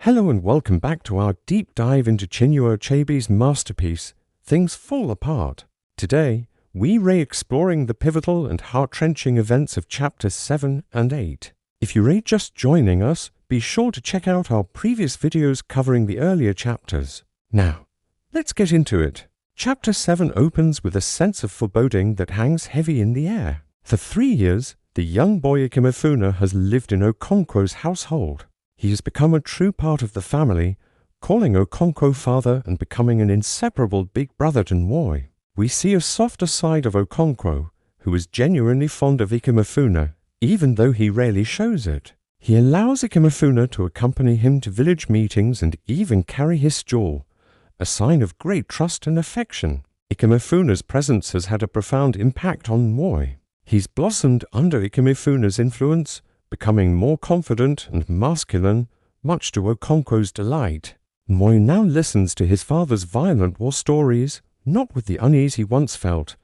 Hello and welcome back to our deep dive into Chinua Achebe's masterpiece, Things Fall Apart. Today, we re-exploring the pivotal and heart-wrenching events of chapters 7 and 8. If you're just joining us, be sure to check out our previous videos covering the earlier chapters. Now, let's get into it. Chapter 7 opens with a sense of foreboding that hangs heavy in the air. For 3 years, the young boy Umofia has lived in Okonkwo's household. He has become a true part of the family, calling Okonkwo father and becoming an inseparable big brother to Nwoi. We see a softer side of Okonkwo, who is genuinely fond of Umofia, even though he rarely shows it. He allows Umofia to accompany him to village meetings and even carry his stool, a sign of great trust and affection. Umofia's presence has had a profound impact on Nwoi. He's blossomed under Umofia's influence, becoming more confident and masculine, much to Okonkwo's delight. Nwoi now listens to his father's violent war stories, not with the unease he once felt,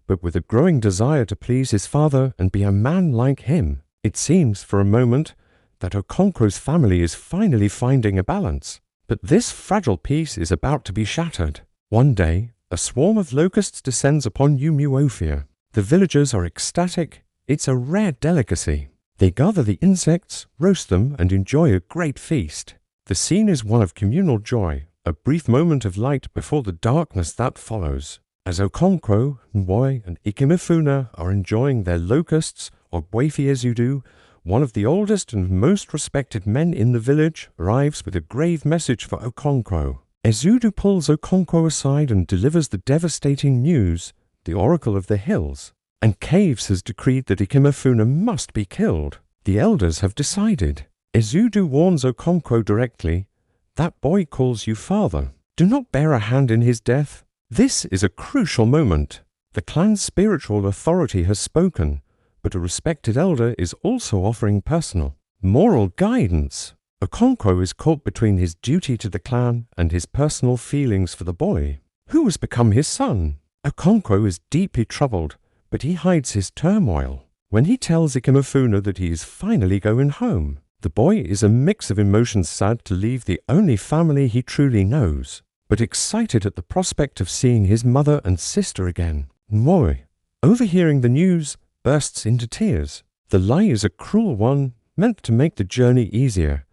but with a growing desire to please his father and be a man like him. It seems, for a moment, that Okonkwo's family is finally finding a balance. But this fragile peace is about to be shattered. One day, a swarm of locusts descends upon Umofia. The villagers are ecstatic. It's a rare delicacy. They gather the insects, roast them, and enjoy a great feast. The scene is one of communal joy, a brief moment of light before the darkness that follows. As Okonkwo, Nwoi, and Umofia are enjoying their locusts, Umofia Kwenu, one of the oldest and most respected men in the village, arrives with a grave message for Okonkwo. Ezudu pulls Okonkwo aside and delivers the devastating news, the Oracle of the Hills. And Caves has decreed that Umofia must be killed. The elders have decided. Ezudu warns Okonkwo directly, "That boy calls you father. Do not bear a hand in his death." This is a crucial moment. The clan's spiritual authority has spoken, but a respected elder is also offering personal, moral guidance. Okonkwo is caught between his duty to the clan and his personal feelings for the boy, who has become his son. Okonkwo is deeply troubled, but he hides his turmoil. When he tells Umofia that he is finally going home, the boy is a mix of emotions, sad to leave the only family he truly knows, but excited at the prospect of seeing his mother and sister again. Nwoi, overhearing the news, bursts into tears. The lie is a cruel one, meant to make the journey easier,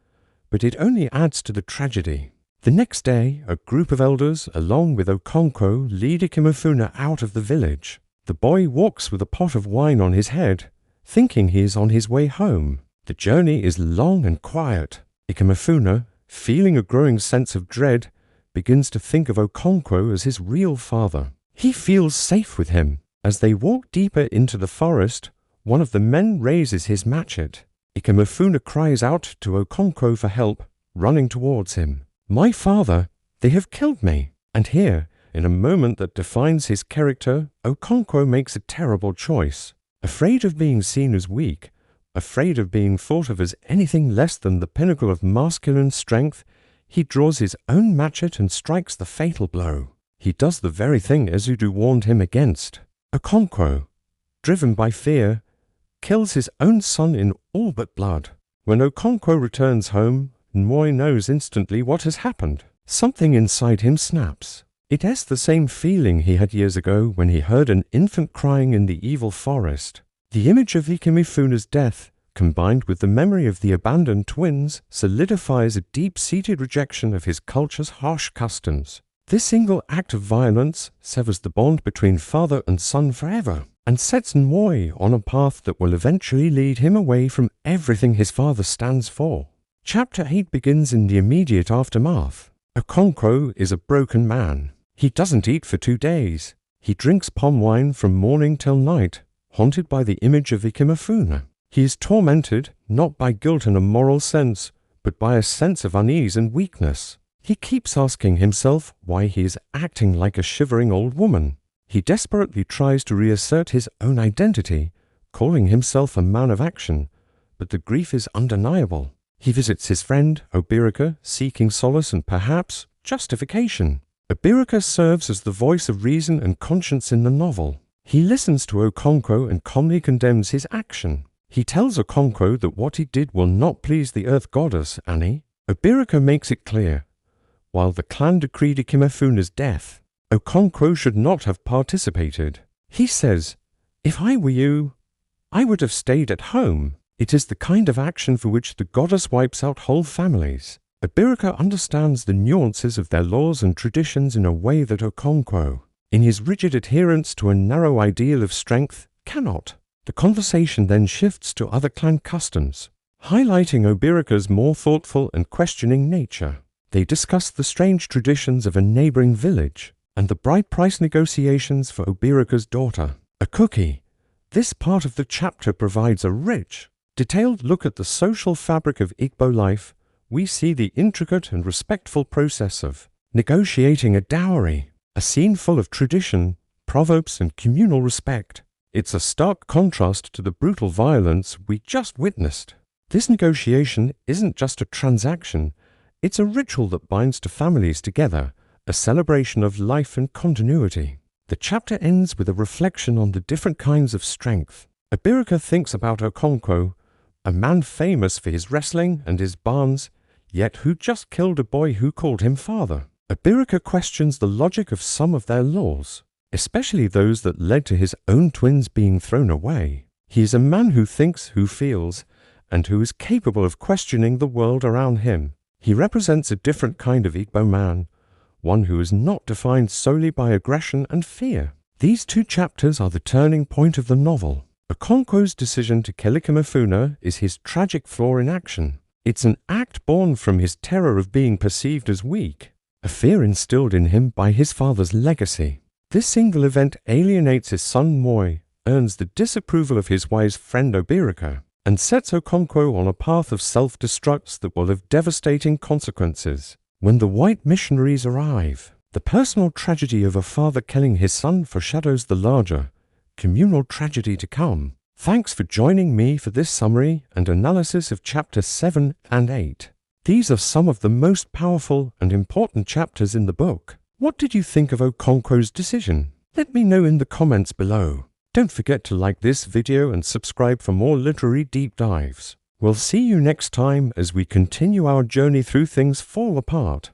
but it only adds to the tragedy. The next day, a group of elders, along with Okonkwo, lead Umofia out of the village. The boy walks with a pot of wine on his head, thinking he is on his way home. The journey is long and quiet. Umofia, feeling a growing sense of dread, begins to think of Okonkwo as his real father. He feels safe with him. As they walk deeper into the forest, one of the men raises his machete. Umofia cries out to Okonkwo for help, running towards him. "My father, they have killed me." And here, in a moment that defines his character, Okonkwo makes a terrible choice. Afraid of being seen as weak, afraid of being thought of as anything less than the pinnacle of masculine strength, he draws his own machete and strikes the fatal blow. He does the very thing Ezudu warned him against. Okonkwo, driven by fear, kills his own son in all but blood. When Okonkwo returns home, Nwoi knows instantly what has happened. Something inside him snaps. It has the same feeling he had years ago when he heard an infant crying in the evil forest. The image of Umofia's death, combined with the memory of the abandoned twins, solidifies a deep-seated rejection of his culture's harsh customs. This single act of violence severs the bond between father and son forever, and sets Nwoi on a path that will eventually lead him away from everything his father stands for. Chapter 8 begins in the immediate aftermath. Okonkwo is a broken man. He doesn't eat for 2 days. He drinks palm wine from morning till night, haunted by the image of Umofia. He is tormented, not by guilt in a moral sense, but by a sense of unease and weakness. He keeps asking himself why he is acting like a shivering old woman. He desperately tries to reassert his own identity, calling himself a man of action, but the grief is undeniable. He visits his friend, Obirika, seeking solace and perhaps justification. Obirika serves as the voice of reason and conscience in the novel. He listens to Okonkwo and calmly condemns his action. He tells Okonkwo that what he did will not please the Earth Goddess, Annie. Obirika makes it clear, while the clan decreed Ikimefuna's death, Okonkwo should not have participated. He says, "If I were you, I would have stayed at home." It is the kind of action for which the goddess wipes out whole families. Obirika understands the nuances of their laws and traditions in a way that Okonkwo, in his rigid adherence to a narrow ideal of strength, cannot. The conversation then shifts to other clan customs, highlighting Obirika's more thoughtful and questioning nature. They discuss the strange traditions of a neighboring village and the bride price negotiations for Obirika's daughter. A cookie. This part of the chapter provides a rich, detailed look at the social fabric of Igbo life. We see the intricate and respectful process of negotiating a dowry, a scene full of tradition, proverbs, and communal respect. It's a stark contrast to the brutal violence we just witnessed. This negotiation isn't just a transaction, it's a ritual that binds two families together, a celebration of life and continuity. The chapter ends with a reflection on the different kinds of strength. Obirika thinks about Okonkwo, a man famous for his wrestling and his barns, yet who just killed a boy who called him father. Obirika questions the logic of some of their laws, especially those that led to his own twins being thrown away. He is a man who thinks, who feels, and who is capable of questioning the world around him. He represents a different kind of Igbo man, one who is not defined solely by aggression and fear. These two chapters are the turning point of the novel. Okonkwo's decision to kill Ikemefuna is his tragic flaw in action. It's an act born from his terror of being perceived as weak, a fear instilled in him by his father's legacy. This single event alienates his son Moi, earns the disapproval of his wise friend Obirika, and sets Okonkwo on a path of self-destruct that will have devastating consequences. When the white missionaries arrive, the personal tragedy of a father killing his son foreshadows the larger, communal tragedy to come. Thanks for joining me for this summary and analysis of chapters 7 and 8. These are some of the most powerful and important chapters in the book. What did you think of Okonkwo's decision? Let me know in the comments below. Don't forget to like this video and subscribe for more literary deep dives. We'll see you next time as we continue our journey through Things Fall Apart.